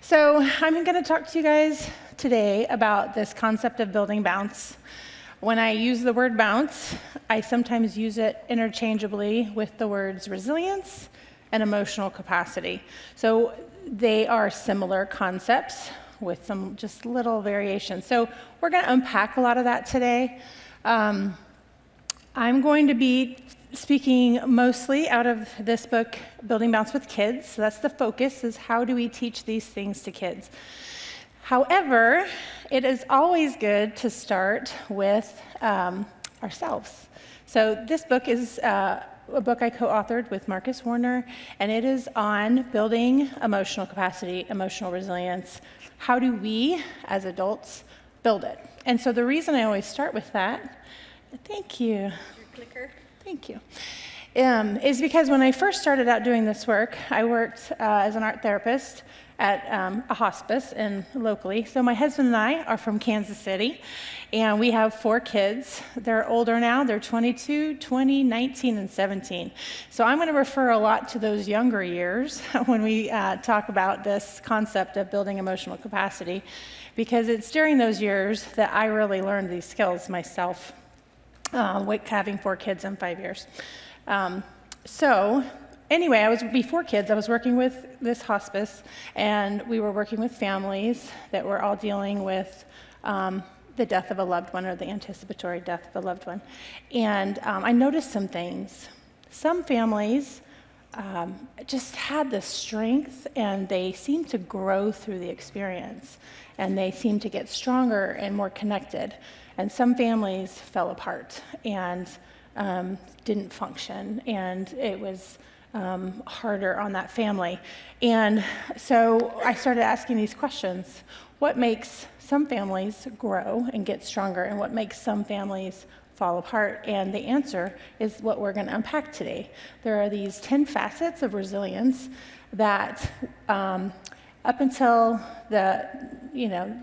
So I'm going to talk to you guys today about this concept of building bounce. When I use the word bounce, I sometimes use it interchangeably with the words resilience and emotional capacity. So they are similar concepts with some just little variations. So we're going to unpack a lot of that today. I'm going to be speaking mostly out of this book, Building Bounce with Kids. So that's the focus, is how do we teach these things to kids? However, it is always good to start with ourselves. So this book is a book I co-authored with Marcus Warner, and it is on building emotional capacity, emotional resilience. How do we, as adults, build it? And so the reason I always start with that, thank you. Your clicker. Thank you. Is because when I first started out doing this work, I worked as an art therapist at a hospice locally. So my husband and I are from Kansas City, and we have 4 kids. They're older now. They're 22, 20, 19, and 17. So I'm going to refer a lot to those younger years when we talk about this concept of building emotional capacity, because it's during those years that I really learned these skills myself. Having 4 kids in 5 years. So anyway, before kids, I was working with this hospice, and we were working with families that were all dealing with the death of a loved one or the anticipatory death of a loved one. And I noticed some things. Some families just had the strength, and they seemed to grow through the experience, and they seemed to get stronger and more connected. And some families fell apart and didn't function, and it was harder on that family. And so I started asking these questions. What makes some families grow and get stronger, and what makes some families fall apart? And the answer is what we're going to unpack today. There are these 10 facets of resilience that up until the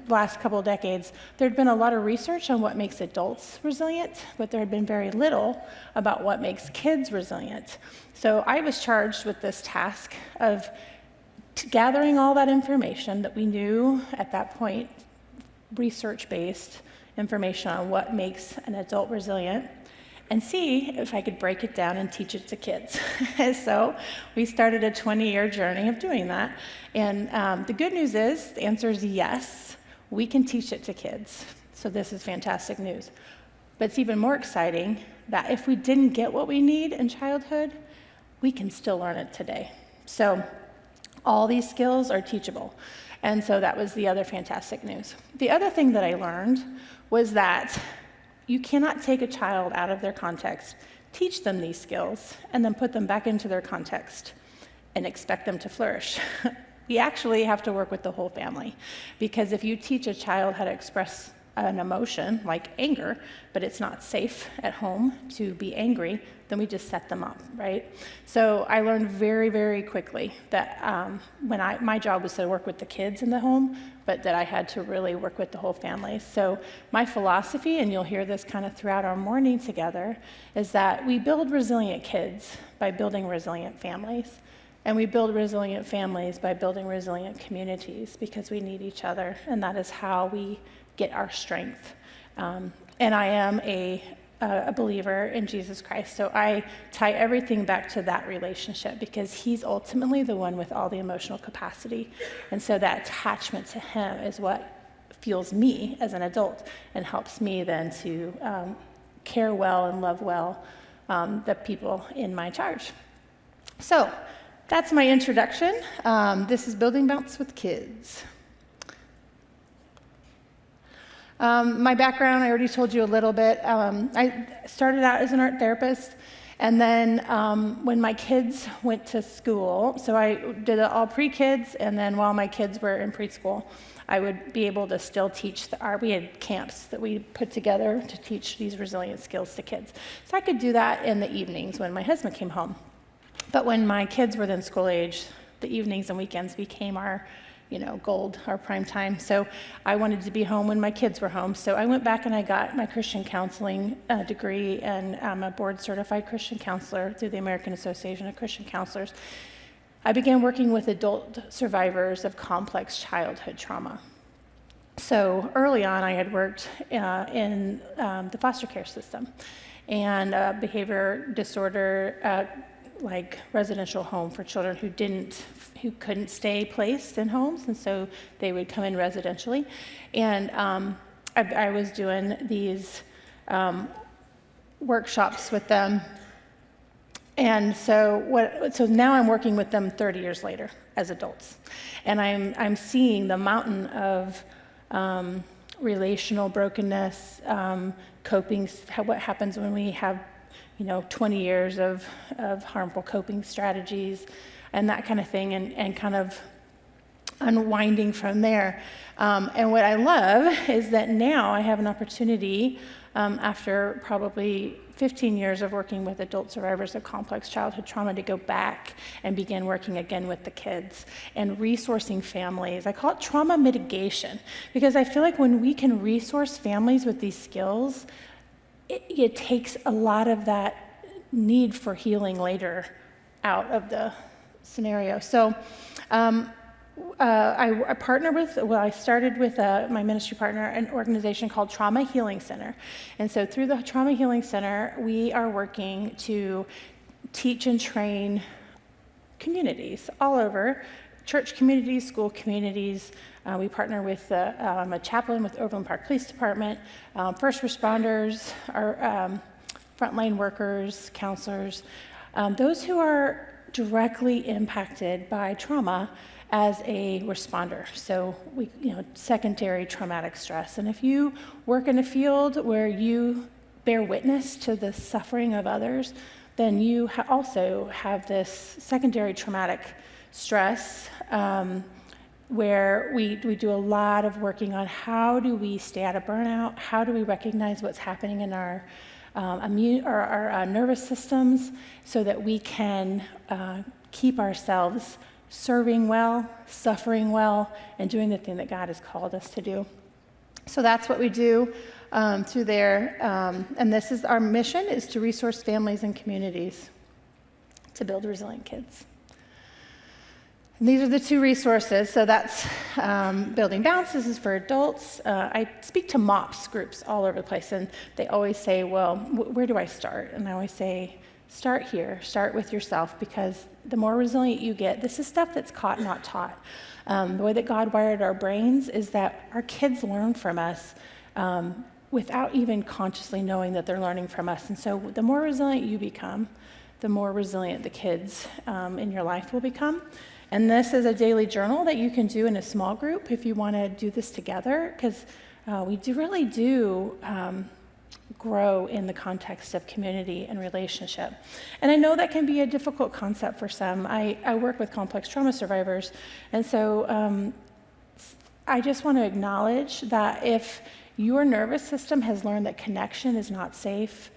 last couple of decades, there had been a lot of research on what makes adults resilient, but there had been very little about what makes kids resilient. So I was charged with this task of gathering all that information that we knew at that point, research-based information on what makes an adult resilient, and see if I could break it down and teach it to kids. So we started a 20-year journey of doing that. And the good news is, the answer is yes, we can teach it to kids. So this is fantastic news. But it's even more exciting that if we didn't get what we need in childhood, we can still learn it today. So all these skills are teachable. And so that was the other fantastic news. The other thing that I learned was that you cannot take a child out of their context, teach them these skills, and then put them back into their context and expect them to flourish. We actually have to work with the whole family, because if you teach a child how to express an emotion like anger, but it's not safe at home to be angry, then we just set them up, right? So I learned very, very quickly that my job was to work with the kids in the home, but that I had to really work with the whole family. So my philosophy, and you'll hear this kind of throughout our morning together, is that we build resilient kids by building resilient families. And we build resilient families by building resilient communities, because we need each other, and that is how we get our strength. And I am a believer in Jesus Christ, so I tie everything back to that relationship, because he's ultimately the one with all the emotional capacity. And so that attachment to him is what fuels me as an adult and helps me then to care well and love well the people in my charge. So that's my introduction. This is Building Bounce with Kids. My background, I already told you a little bit. I started out as an art therapist, and then when my kids went to school, so I did it all pre-kids, and then while my kids were in preschool, I would be able to still teach the art. We had camps that we put together to teach these resilient skills to kids. So I could do that in the evenings when my husband came home. But when my kids were then school age, the evenings and weekends became our gold, our prime time. So I wanted to be home when my kids were home. So I went back and I got my Christian counseling degree, and I'm a board certified Christian counselor through the American Association of Christian Counselors. I began working with adult survivors of complex childhood trauma. So early on, I had worked in the foster care system and behavior disorder, like residential home for children who couldn't stay placed in homes, and so they would come in residentially. And I was doing these workshops with them. And so now I'm working with them 30 years later as adults, and I'm seeing the mountain of relational brokenness, coping, what happens when we have 20 years of harmful coping strategies and that kind of thing, and kind of unwinding from there. And what I love is that now I have an opportunity, after probably 15 years of working with adult survivors of complex childhood trauma, to go back and begin working again with the kids and resourcing families. I call it trauma mitigation, because I feel like when we can resource families with these skills, it takes a lot of that need for healing later out of the scenario. So I started with my ministry partner, an organization called Trauma Healing Center. And so through the Trauma Healing Center, we are working to teach and train communities all over, church communities, school communities. We partner with a chaplain with Overland Park Police Department, first responders, our frontline workers, counselors, those who are directly impacted by trauma as a responder. So secondary traumatic stress. And if you work in a field where you bear witness to the suffering of others, then you also have this secondary traumatic stress, where we do a lot of working on how do we stay out of burnout, how do we recognize what's happening in our nervous systems, so that we can keep ourselves serving well, suffering well, and doing the thing that God has called us to do. So that's what we do through there. And this is our mission, is to resource families and communities to build resilient kids. And these are the two resources. So that's Building Bounce. This is for adults. I speak to MOPS groups all over the place, and they always say, well, where do I start? And I always say, start here. Start with yourself, because the more resilient you get, this is stuff that's caught, not taught. The way that God wired our brains is that our kids learn from us without even consciously knowing that they're learning from us. And so the more resilient you become, the more resilient the kids in your life will become. And this is a daily journal that you can do in a small group if you want to do this together, because we really do grow in the context of community and relationship. And I know that can be a difficult concept for some. I work with complex trauma survivors, and so I just want to acknowledge that if your nervous system has learned that connection is not safe,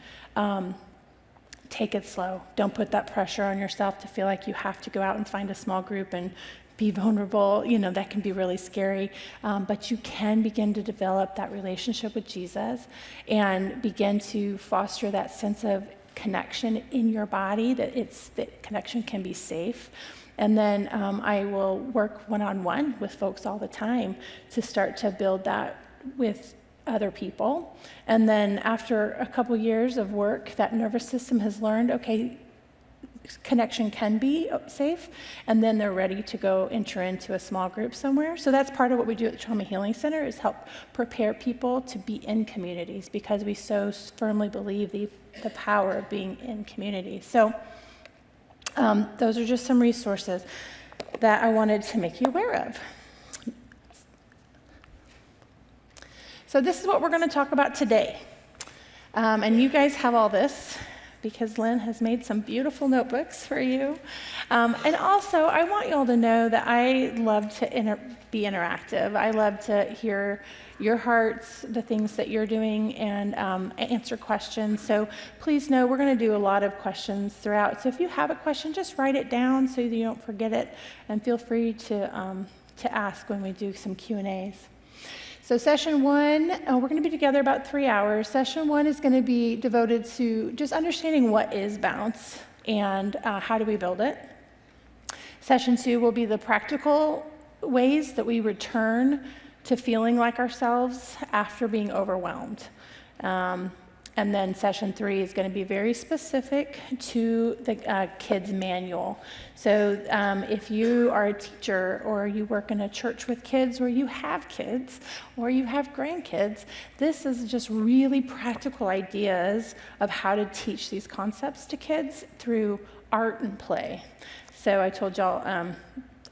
take it slow. Don't put that pressure on yourself to feel like you have to go out and find a small group and be vulnerable. That can be really scary. But you can begin to develop that relationship with Jesus and begin to foster that sense of connection in your body, that connection can be safe. And then I will work one-on-one with folks all the time to start to build that with other people. And then after a couple years of work, that nervous system has learned, okay, connection can be safe, and then they're ready to go enter into a small group somewhere. So that's part of what we do at the Trauma Healing Center, is help prepare people to be in communities, because we so firmly believe the power of being in community. So those are just some resources that I wanted to make you aware of. So this is what we're going to talk about today. And you guys have all this, because Lynn has made some beautiful notebooks for you. And also, I want you all to know that I love to be interactive. I love to hear your hearts, the things that you're doing, and answer questions. So please know we're going to do a lot of questions throughout. So if you have a question, just write it down so that you don't forget it, and feel free to ask when we do some Q&As. So session one, we're going to be together about 3 hours. Session one is going to be devoted to just understanding what is Bounce and how do we build it. Session 2 will be the practical ways that we return to feeling like ourselves after being overwhelmed. And then session 3 is going to be very specific to the kids' manual. So if you are a teacher or you work in a church with kids or you have kids or you have grandkids, this is just really practical ideas of how to teach these concepts to kids through art and play. So I told y'all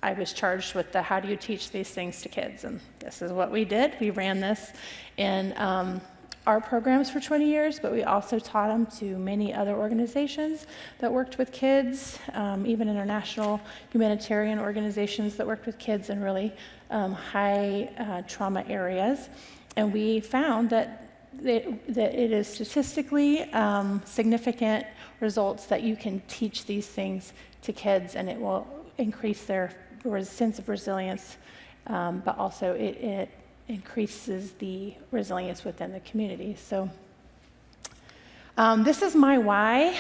I was charged with the how do you teach these things to kids, and this is what we did. We ran this in our programs for 20 years, but we also taught them to many other organizations that worked with kids, even international humanitarian organizations that worked with kids in really high trauma areas. And we found that it is statistically significant results that you can teach these things to kids, and it will increase their sense of resilience, but also it increases the resilience within the community. So this is my why.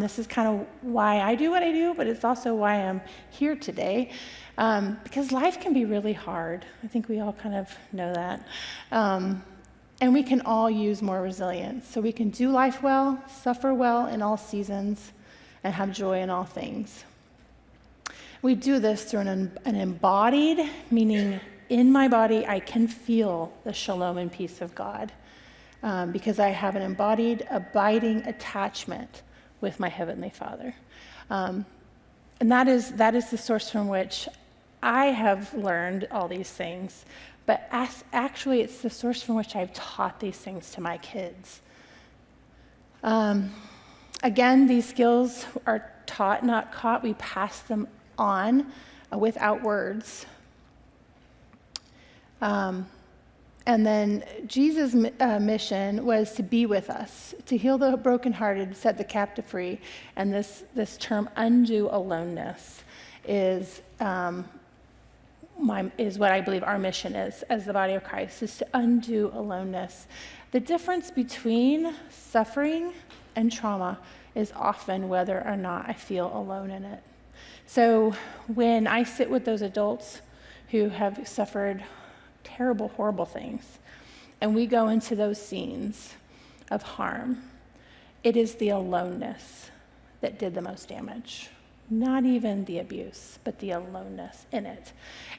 This is kind of why I do what I do, but it's also why I'm here today, because life can be really hard. I think we all kind of know that. And we can all use more resilience. So we can do life well, suffer well in all seasons, and have joy in all things. We do this through an embodied, meaning in my body, I can feel the shalom and peace of God because I have an embodied, abiding attachment with my Heavenly Father. And that is the source from which I have learned all these things, but actually it's the source from which I've taught these things to my kids. Again, these skills are taught, not caught. We pass them on without words. And then Jesus' mission was to be with us, to heal the brokenhearted, set the captive free. And this term undue aloneness is what I believe our mission is as the body of Christ, is to undo aloneness. The difference between suffering and trauma is often whether or not I feel alone in it. So when I sit with those adults who have suffered terrible, horrible things, and we go into those scenes of harm, it is the aloneness that did the most damage. Not even the abuse, but the aloneness in it.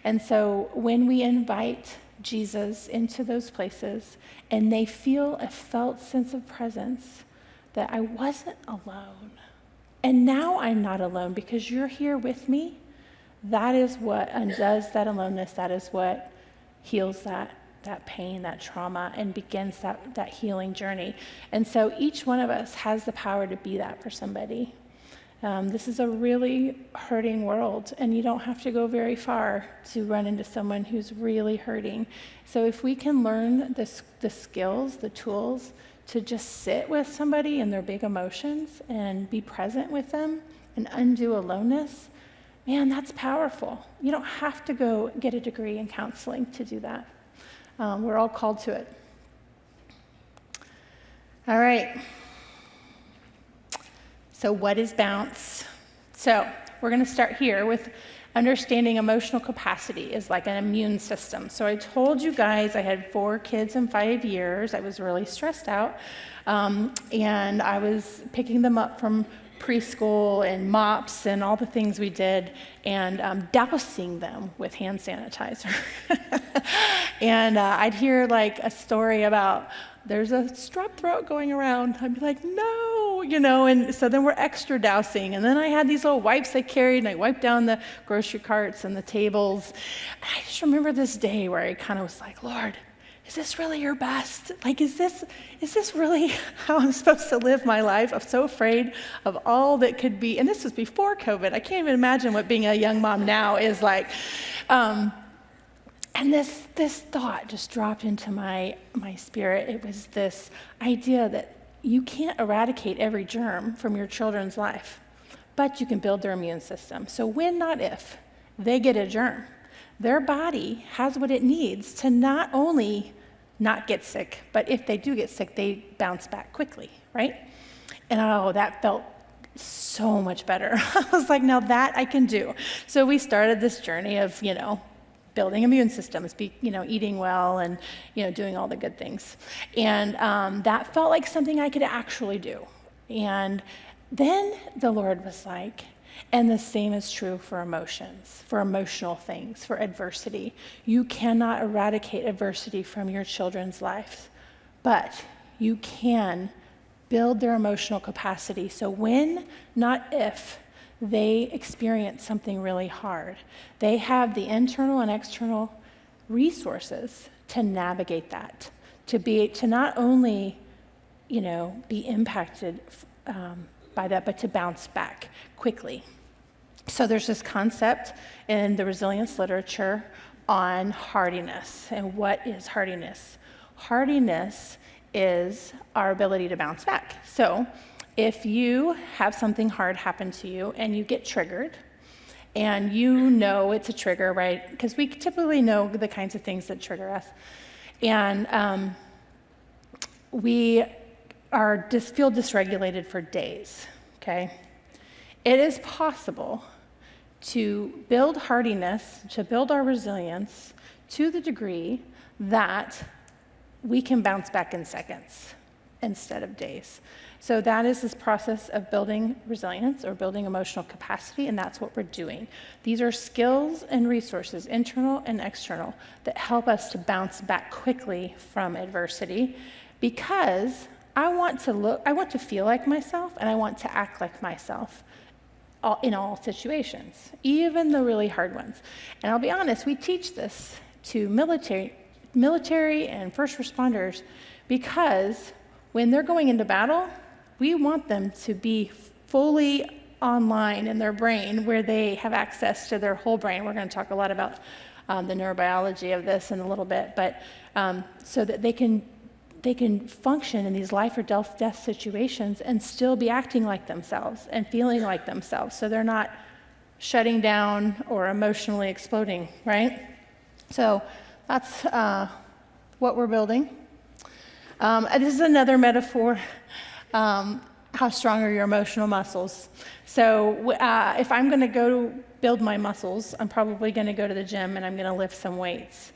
And so when we invite Jesus into those places and they feel a felt sense of presence, that I wasn't alone, and now I'm not alone because you're here with me, that is what undoes that aloneness. That is what heals that pain, that trauma, and begins that healing journey. And so each one of us has the power to be that for somebody. This is a really hurting world, and you don't have to go very far to run into someone who's really hurting. So if we can learn the skills, the tools, to just sit with somebody and their big emotions and be present with them and undo aloneness, man, that's powerful. You don't have to go get a degree in counseling to do that. We're all called to it. All right. So what is bounce? So we're going to start here with understanding emotional capacity is like an immune system. So I told you guys I had 4 kids in 5 years. I was really stressed out. And I was picking them up from preschool and mops and all the things we did and dousing them with hand sanitizer. And I'd hear like a story about there's a strep throat going around. I'd be like, no, and so then we're extra dousing. And then I had these little wipes I carried, and I wiped down the grocery carts and the tables. And I just remember this day where I kind of was like, Lord, is this really your best? Like, is this really how I'm supposed to live my life? I'm so afraid of all that could be. And this was before COVID. I can't even imagine what being a young mom now is like. And this thought just dropped into my spirit. It was this idea that you can't eradicate every germ from your children's life, but you can build their immune system. So when, not if, they get a germ, their body has what it needs to not only not get sick, but if they do get sick, they bounce back quickly, right? And that felt so much better. I was like, now that I can do. So we started this journey of, building immune systems, eating well and, doing all the good things. And that felt like something I could actually do. And then the Lord was like, and the same is true for emotions, for emotional things, for adversity. You cannot eradicate adversity from your children's lives, but you can build their emotional capacity. So when, not if, they experience something really hard, they have the internal and external resources to navigate that, to not only, be impacted by that, but to bounce back quickly. So there's this concept in the resilience literature on hardiness. And what is hardiness? Hardiness is our ability to bounce back. So if you have something hard happen to you and you get triggered, and it's a trigger, right? Because we typically know the kinds of things that trigger us. And we feel dysregulated for days, okay? It is possible to build hardiness, to build our resilience to the degree that we can bounce back in seconds instead of days. So that is this process of building resilience or building emotional capacity, and that's what we're doing. These are skills and resources, internal and external, that help us to bounce back quickly from adversity, because I want to feel like myself, and I want to act like myself in all situations, even the really hard ones. And I'll be honest, we teach this to military and first responders because when they're going into battle, we want them to be fully online in their brain where they have access to their whole brain. We're going to talk a lot about the neurobiology of this in a little bit, but so that they can function in these life or death situations and still be acting like themselves and feeling like themselves, so they're not shutting down or emotionally exploding, right? So that's what we're building. This is another metaphor. How strong are your emotional muscles? So if I'm going to go build my muscles, I'm probably going to go to the gym and I'm going to lift some weights.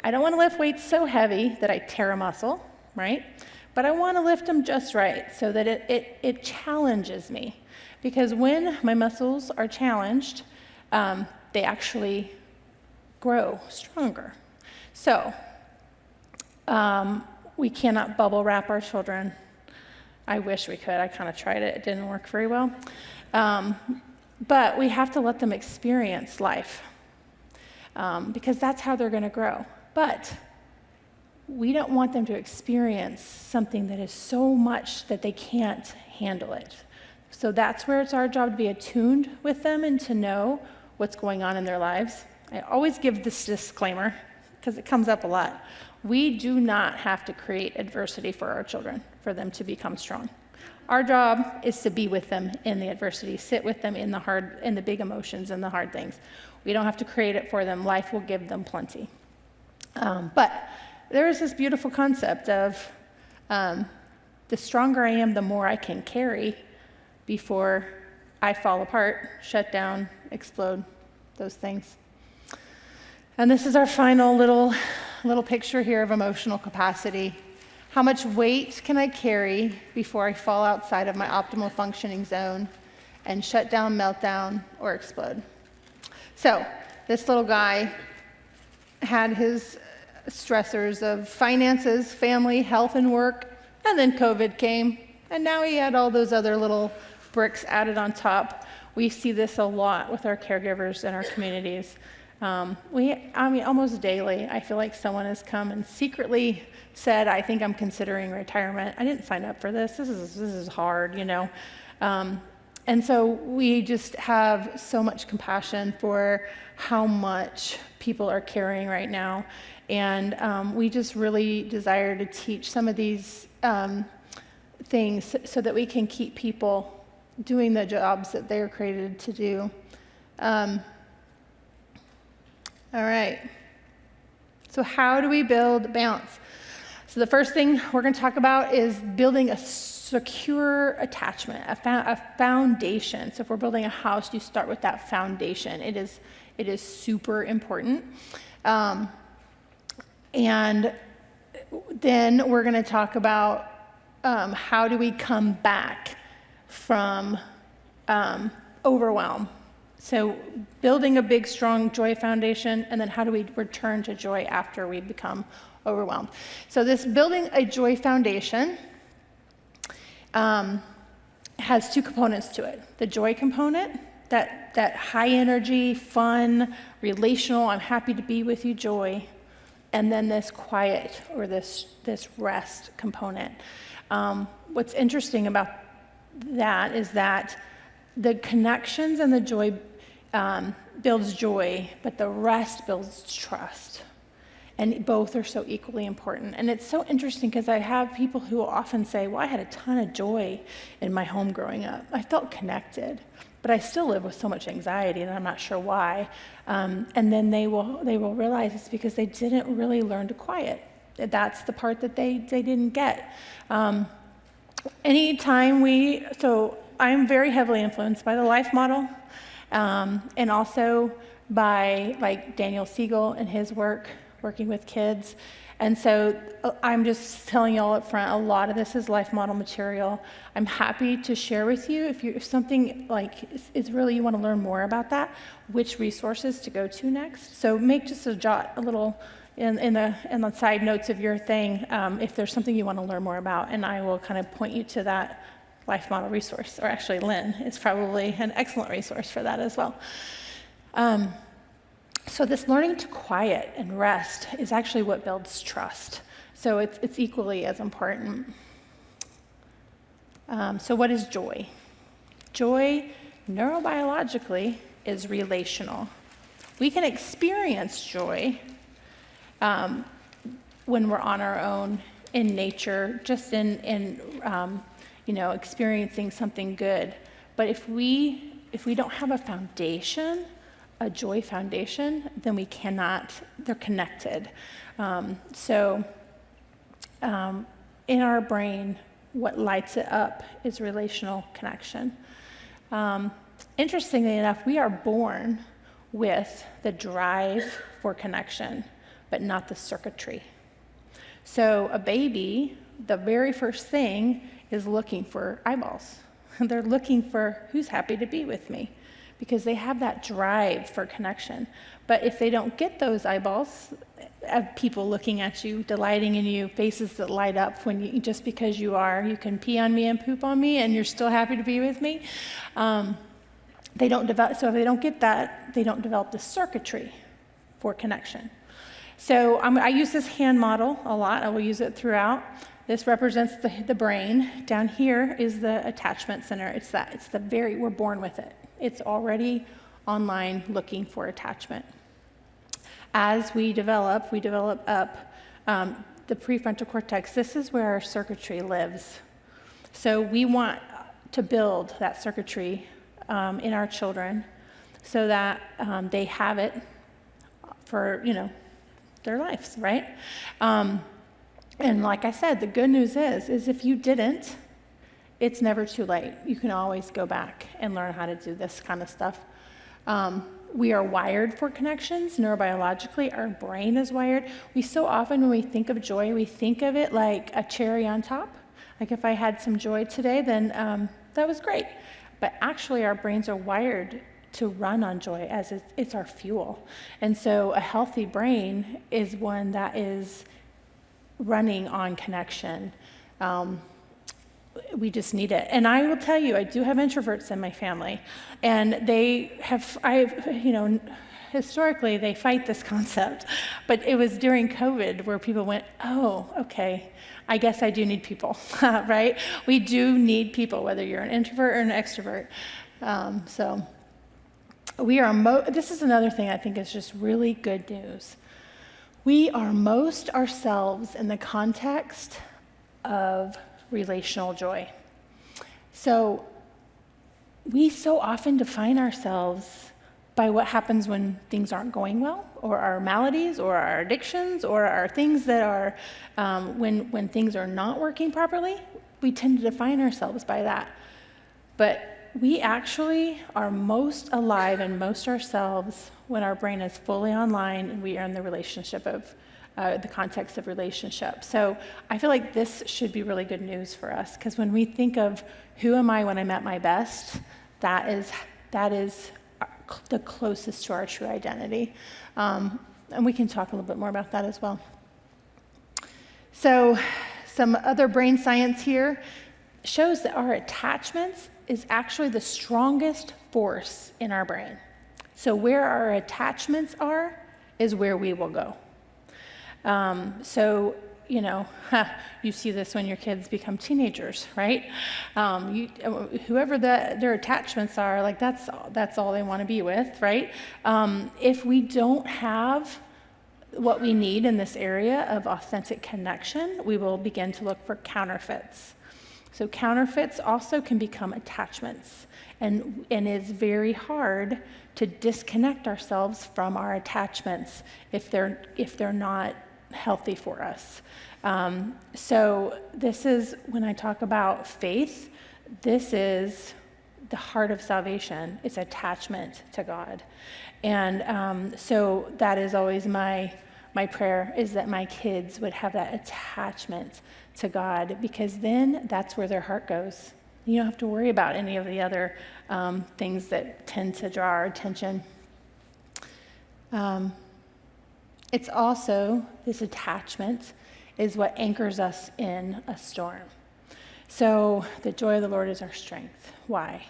I don't want to lift weights so heavy that I tear a muscle, right? But I want to lift them just right so that it challenges me. Because when my muscles are challenged, they actually grow stronger. So we cannot bubble wrap our children. I wish we could. I kind of tried it. It didn't work very well. But we have to let them experience life because that's how they're going to grow. But we don't want them to experience something that is so much that they can't handle it. So that's where it's our job to be attuned with them and to know what's going on in their lives. I always give this disclaimer because it comes up a lot. We do not have to create adversity for our children for them to become strong. Our job is to be with them in the adversity, sit with them in the big emotions and the hard things. We don't have to create it for them. Life will give them plenty. But there is this beautiful concept of the stronger I am, the more I can carry before I fall apart, shut down, explode, those things. And this is our final little picture here of emotional capacity. How much weight can I carry before I fall outside of my optimal functioning zone and shut down, meltdown, or explode? So this little guy had his stressors of finances, family, health, and work, and then COVID came, and now he had all those other little bricks added on top. We see this a lot with our caregivers in our communities. Almost daily, I feel like someone has come and secretly said, I think I'm considering retirement. I didn't sign up for this. This is hard, And so we just have so much compassion for how much people are carrying right now. And we just really desire to teach some of these things so that we can keep people doing the jobs that they're created to do. All right. So how do we build balance? So the first thing we're going to talk about is building a secure attachment, a foundation. So if we're building a house, you start with that foundation. It is super important. And then we're going to talk about how do we come back from overwhelm. So building a big, strong joy foundation, and then how do we return to joy after we become overwhelmed. So this building a joy foundation has two components to it. The joy component, that high energy, fun, relational, I'm happy to be with you joy, and then this quiet or this rest component. What's interesting about that is that the connections and the joy builds joy, but the rest builds trust. And both are so equally important. And it's so interesting because I have people who will often say, well, I had a ton of joy in my home growing up. I felt connected, but I still live with so much anxiety and I'm not sure why. And then they will realize it's because they didn't really learn to quiet. That's the part that they didn't get. So I'm very heavily influenced by the life model, and also by like Daniel Siegel and his work, working with kids. And so I'm just telling you all up front, a lot of this is life model material. I'm happy to share with you if something like is really you want to learn more about that, which resources to go to next. So make just a little in the side notes of your thing if there's something you want to learn more about, and I will kind of point you to that life model resource. Or actually, Lynn is probably an excellent resource for that as well. So this learning to quiet and rest is actually what builds trust. So it's equally as important. So what is joy? Joy, neurobiologically, is relational. We can experience joy when we're on our own in nature, just in experiencing something good. But if we don't have a foundation, a joy foundation, then we cannot, they're connected. In our brain, what lights it up is relational connection. Interestingly enough, we are born with the drive for connection, but not the circuitry. So a baby, the very first thing is looking for eyeballs. They're looking for who's happy to be with me, because they have that drive for connection. But if they don't get those eyeballs of people looking at you, delighting in you, faces that light up just because you can pee on me and poop on me and you're still happy to be with me, they don't develop. So if they don't get that, they don't develop the circuitry for connection. So I use this hand model a lot. I will use it throughout. This represents the brain. Down here is the attachment center. We're born with it. It's already online looking for attachment. As we develop up the prefrontal cortex. This is where our circuitry lives. So we want to build that circuitry in our children so that they have it for, their lives, right? And like I said, the good news is if you didn't, it's never too late. You can always go back and learn how to do this kind of stuff. We are wired for connections neurobiologically. Our brain is wired. We so often, when we think of joy, we think of it like a cherry on top. Like if I had some joy today, then that was great. But actually, our brains are wired to run on joy as it's our fuel. And so a healthy brain is one that is running on connection. We just need it. And I will tell you, I do have introverts in my family, and historically they fight this concept, but it was during COVID where people went, oh, okay, I guess I do need people, right? We do need people, whether you're an introvert or an extrovert. This is another thing I think is just really good news. We are most ourselves in the context of relational joy. So we so often define ourselves by what happens when things aren't going well, or our maladies, or our addictions, or our things that are when things are not working properly. we tend to define ourselves by that. But we actually are most alive and most ourselves when our brain is fully online and we are in the relationship of the context of relationship. So I feel like this should be really good news for us, because when we think of who am I when I'm at my best, that is the closest to our true identity. And we can talk a little bit more about that as well. So some other brain science here shows that our attachments is actually the strongest force in our brain. So where our attachments are is where we will go. So, you see this when your kids become teenagers, right? Whoever their attachments are, like that's all they want to be with, right? If we don't have what we need in this area of authentic connection, we will begin to look for counterfeits. So counterfeits also can become attachments, and it's very hard to disconnect ourselves from our attachments if they're not healthy for us. So this is, when I talk about faith, this is the heart of salvation. It's attachment to God. And so that is always my prayer, is that my kids would have that attachment to God, because then that's where their heart goes. You don't have to worry about any of the other things that tend to draw our attention. It's also, this attachment is what anchors us in a storm. So the joy of the Lord is our strength. Why?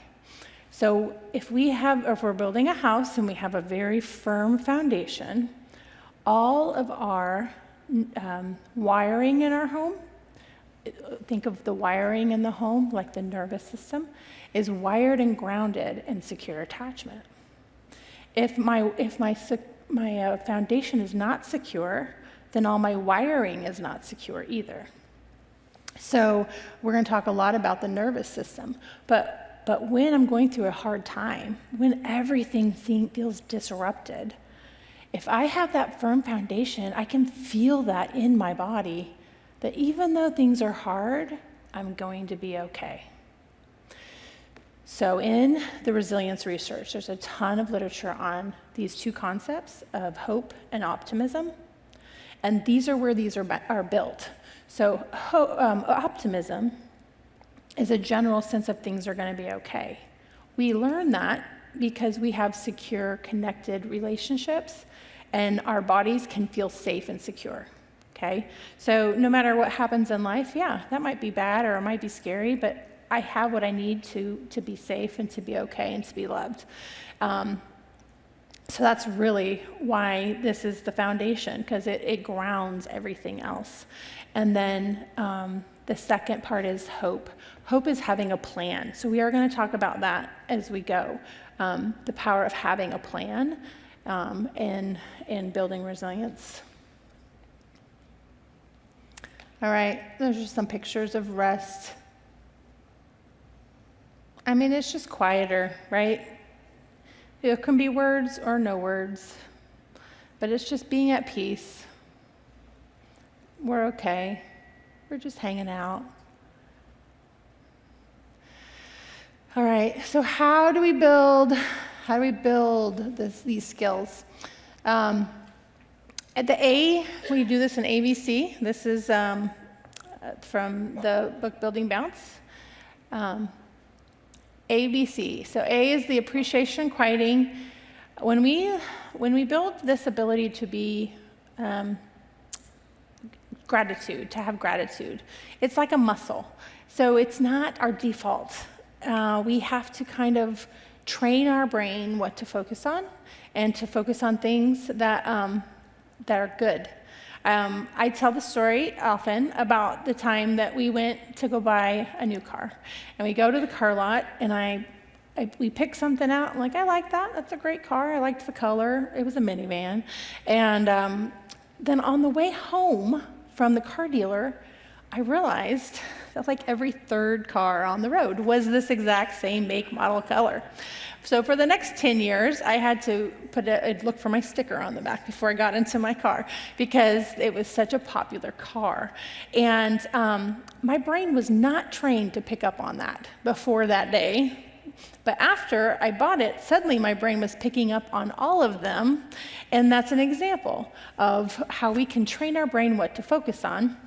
So if we're building a house and we have a very firm foundation, all of our wiring in our home, think of the wiring in the home like the nervous system, is wired and grounded in secure attachment. If my foundation is not secure, then all my wiring is not secure either. So we're going to talk a lot about the nervous system, but when I'm going through a hard time, when everything feels disrupted, if I have that firm foundation, I can feel that in my body, that even though things are hard, I'm going to be okay. So in the resilience research, there's a ton of literature on these two concepts of hope and optimism, and these are where these are built. So optimism is a general sense of things are going to be okay. We learn that because we have secure, connected relationships, and our bodies can feel safe and secure. Okay? So no matter what happens in life, yeah, that might be bad or it might be scary, but I have what I need to be safe and to be okay and to be loved. So that's really why this is the foundation, because it grounds everything else. And then the second part is hope. Hope is having a plan. So we are going to talk about that as we go. The power of having a plan in building resilience. All right, those are some pictures of rest. I mean, it's just quieter, right? It can be words or no words, but it's just being at peace. We're okay. We're just hanging out. All right, so how do we build these skills? At the A, we do this in ABC. This is from the book Building Bounce. ABC. So A is the appreciation, quieting. When we build this ability to be gratitude, to have gratitude, it's like a muscle. So it's not our default. We have to kind of train our brain what to focus on, and to focus on things that are good. I tell the story often about the time that we went to go buy a new car. And we go to the car lot, and we pick something out. I'm like, I like that. That's a great car. I liked the color. It was a minivan. And then on the way home from the car dealer, I realized that like every third car on the road was this exact same make, model, color. So for the next 10 years, I had to look for my sticker on the back before I got into my car because it was such a popular car. And my brain was not trained to pick up on that before that day. But after I bought it, suddenly my brain was picking up on all of them. And that's an example of how we can train our brain what to focus on.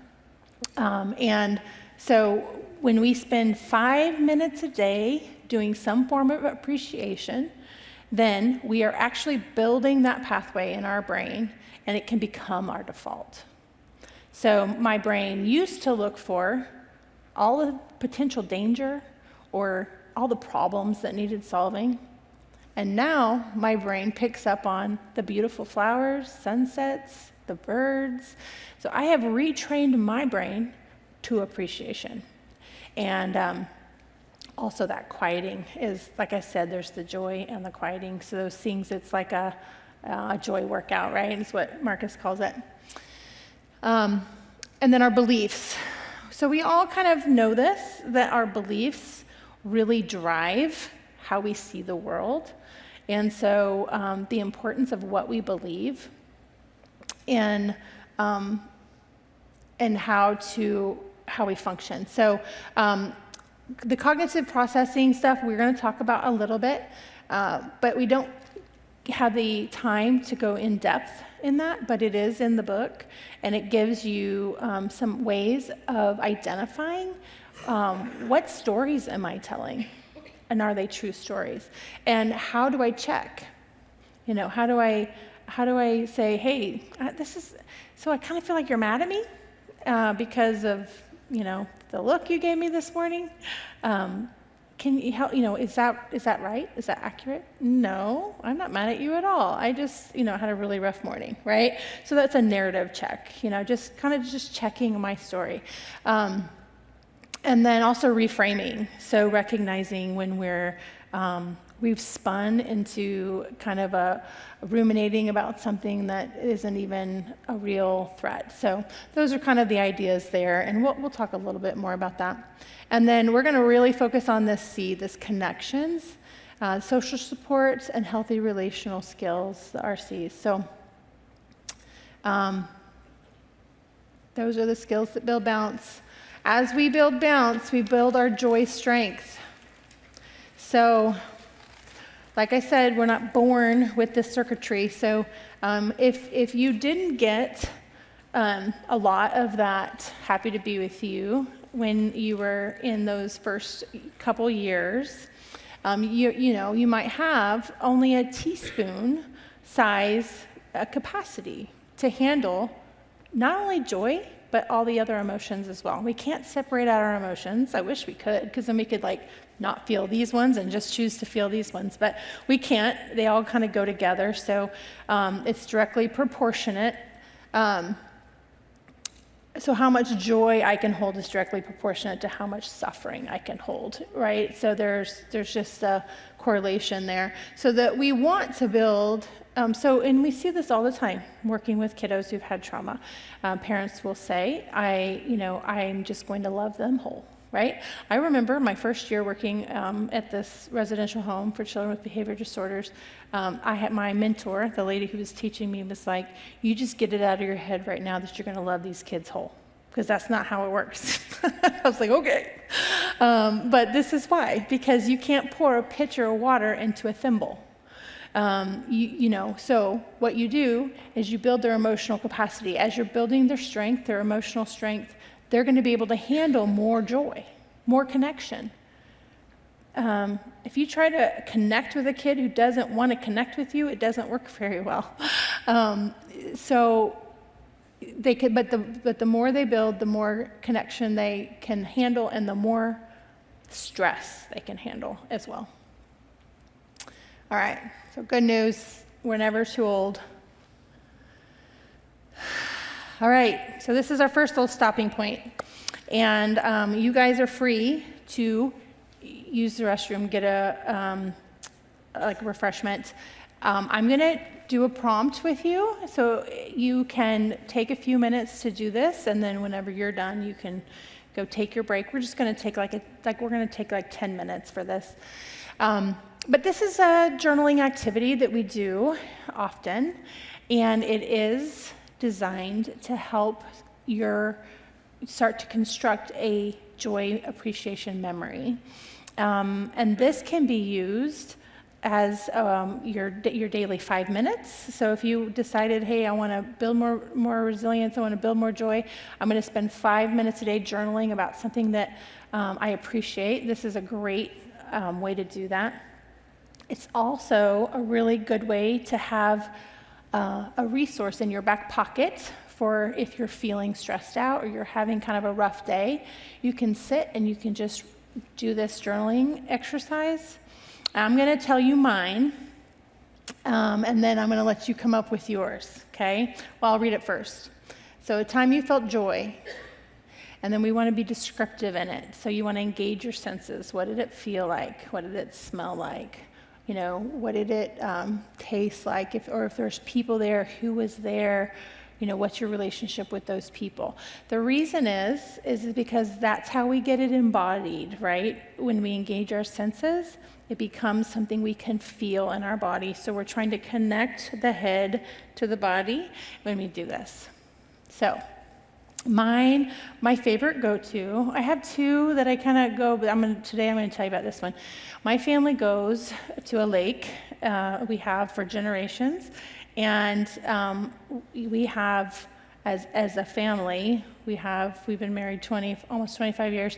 And so when we spend 5 minutes a day doing some form of appreciation, then we are actually building that pathway in our brain, and it can become our default. So my brain used to look for all the potential danger or all the problems that needed solving. And now my brain picks up on the beautiful flowers, sunsets, the birds. So I have retrained my brain to appreciation. And also that quieting is, like I said, there's the joy and the quieting. So those things, it's like a joy workout, right? It's what Marcus calls it. And then our beliefs. So we all kind of know this, that our beliefs really drive how we see the world. And so the importance of what we believe and how we function. So the cognitive processing stuff we're going to talk about a little bit, but we don't have the time to go in depth in that, but it is in the book, and it gives you some ways of identifying what stories am I telling, and are they true stories, and how do I check? How do I say, hey, so I kind of feel like you're mad at me because of the look you gave me this morning. Can you help? Is that right? Is that accurate? No, I'm not mad at you at all. I just had a really rough morning, right? So that's a narrative check. Just kind of just checking my story. And then also reframing, so recognizing when we've spun into kind of a ruminating about something that isn't even a real threat. So those are kind of the ideas there, and we'll talk a little bit more about that. And then we're going to really focus on this C, this connections, social supports, and healthy relational skills, the RCs. So those are the skills that build balance. As we build balance, we build our joy strength. So, like I said, we're not born with this circuitry. So if you didn't get a lot of that happy to be with you when you were in those first couple years, you might have only a teaspoon size capacity to handle not only joy, but all the other emotions as well. We can't separate out our emotions. I wish we could, because then we could not feel these ones and just choose to feel these ones, but we can't. They all kind of go together, so it's directly proportionate. So how much joy I can hold is directly proportionate to how much suffering I can hold, right? So there's just a correlation there. So that we want to build, and we see this all the time, working with kiddos who've had trauma. Parents will say, I'm just going to love them whole, right? I remember my first year working at this residential home for children with behavior disorders. I had my mentor, the lady who was teaching me, was like, you just get it out of your head right now that you're going to love these kids whole, because that's not how it works. I was like, okay. But this is why, because you can't pour a pitcher of water into a thimble. So what you do is you build their emotional capacity. As you're building their strength, their emotional strength, they're going to be able to handle more joy, more connection. If you try to connect with a kid who doesn't want to connect with you, it doesn't work very well. So they could, but the more they build, the more connection they can handle, and the more stress they can handle as well. All right, so good news, we're never too old. All right, so this is our first little stopping point. And you guys are free to use the restroom, get a refreshment. I'm going to do a prompt with you, so you can take a few minutes to do this, and then whenever you're done, you can go take your break. We're just going to take we're going to take like 10 minutes for this. But this is a journaling activity that we do often, and it is designed to help your start to construct a joy appreciation memory. And this can be used as your daily 5 minutes. So if you decided, hey, I want to build more resilience, I want to build more joy, I'm going to spend 5 minutes a day journaling about something that I appreciate. This is a great way to do that. It's also a really good way to have a resource in your back pocket for if you're feeling stressed out or you're having kind of a rough day. You can sit and you can just do this journaling exercise. I'm going to tell you mine, and then I'm going to let you come up with yours, okay? Well, I'll read it first. So a time you felt joy, and then we want to be descriptive in it. So you want to engage your senses. What did it feel like? What did it smell like? You know, what did it taste like? If there's people there, who was there? You know, what's your relationship with those people? The reason is because that's how we get it embodied, right? When we engage our senses, it becomes something we can feel in our body. So we're trying to connect the head to the body when we do this. So my favorite go-to, I have two that I kind of go, but today I'm going to tell you about this one. My family goes to a lake we have for generations. And we have, as a family, we've been married almost 25 years,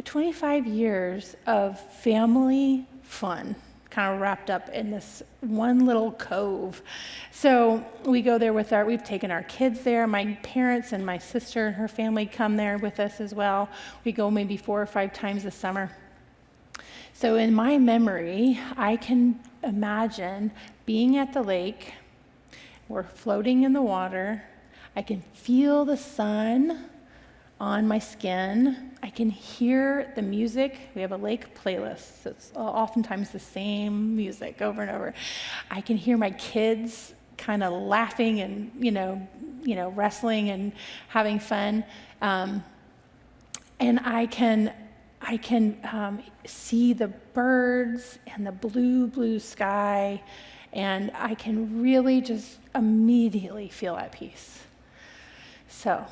25 years of family fun, kind of wrapped up in this one little cove. So we go there we've taken our kids there. My parents and my sister and her family come there with us as well. We go maybe 4 or 5 times a summer. So in my memory, I can imagine being at the lake. We're floating in the water. I can feel the sun on my skin. I can hear the music. We have a lake playlist, so it's oftentimes the same music over and over. I can hear my kids kind of laughing and, you know, wrestling and having fun. And I can see the birds and the blue sky, and I can really just immediately feel at peace. So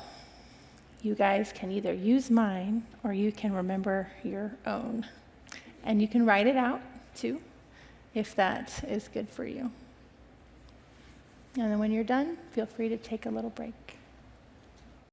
you guys can either use mine or you can remember your own. And you can write it out too, if that is good for you. And then when you're done, feel free to take a little break.